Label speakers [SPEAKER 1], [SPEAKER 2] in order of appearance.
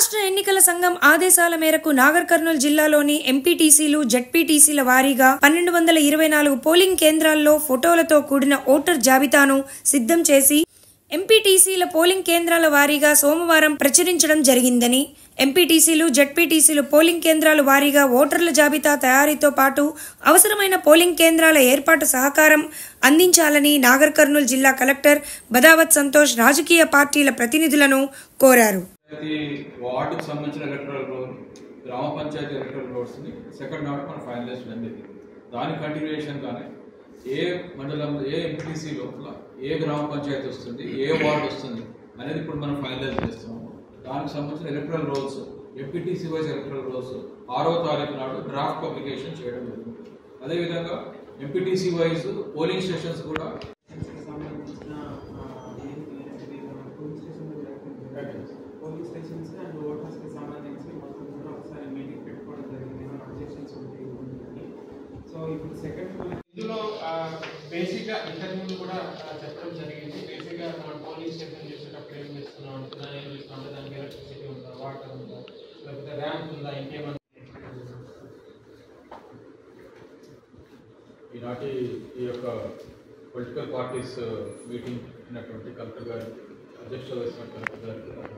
[SPEAKER 1] రాష్ట్ర ఎన్నికల సంఘం ఆదేశాల మేరకు నాగర్ కర్నూలు జిల్లాలోని ఎంపీటీసీలు, జెడ్పీటీసీల వారీగా 1224 పోలింగ్ కేంద్రాల్లో ఫోటోలతో కూడిన ఓటర్ జాబితాను సిద్ధం చేసి ఎంపీటీసీల పోలింగ్ కేంద్రాల వారీగా సోమవారం ప్రచురించడం జరిగిందని, ఎంపీటీసీలు, జెడ్పీటీసీలు పోలింగ్ కేంద్రాల వారీగా ఓటర్ల జాబితా తయారీతో పాటు అవసరమైన పోలింగ్ కేంద్రాల ఏర్పాటు సహకారం అందించాలని నాగర్ కర్నూలు జిల్లా కలెక్టర్ బదావత్ సంతోష్ రాజకీయ పార్టీల ప్రతినిధులను కోరారు.
[SPEAKER 2] వార్డుకు సంబంధించిన ఎలక్టరల్ రోల్, గ్రామ పంచాయతీ ఎలక్టరల్ రోడ్స్ ని సెకండ్ నాట్ మనం ఫైనలైజ్ చేయడం. దాని కంటిన్యూషన్ గానే ఏ మండలం, ఏ ఎంపీటీసీ లోపల ఏ గ్రామ పంచాయతీ వస్తుంది, ఏ వార్డు వస్తుంది అనేది ఇప్పుడు మనం ఫైనలైజ్ చేస్తున్నాము. దానికి సంబంధించిన electoral rolls, MPTC wise electoral rolls 6వ తారీఖు నాడు డ్రాఫ్ట్ పబ్లికేషన్ చేయడం జరుగుతుంది. అదేవిధంగా ఎంపీటీసీ వైజ్ పోలింగ్ స్టేషన్స్ కూడా
[SPEAKER 3] పోలింగ్ స్టేషన్స్ అండ్ ఓటర్స్కి సంబంధించి మొత్తం కూడా ఒకసారి మీటింగ్ పెట్టుకోవడం జరిగింది. అబ్జెక్షన్స్ ఉంటాయి. సో ఇప్పుడు సెకండ్ ఇందులో బేసిక్గా ఇంతకుముందు కూడా చెప్పడం జరిగింది. బేసిక్గా మనం పోలింగ్ స్టేషన్ చేసేటప్పుడు ఏం చేస్తున్నాం అంటే దాని ఏం చేస్తున్నాం అంటే దానికి ఎలక్ట్రిసిటీ ఉందా, వాటర్ ఉందా, లేకపోతే ర్యాంప్ ఉందా, ఇంకేమన్నా.
[SPEAKER 2] ఈనాటి ఈ యొక్క పొలిటికల్ పార్టీస్ మీటింగ్ అయినటువంటి కలెక్టర్ గారు, అధ్యక్షత వహిస్తున్న కలెక్టర్ గారికి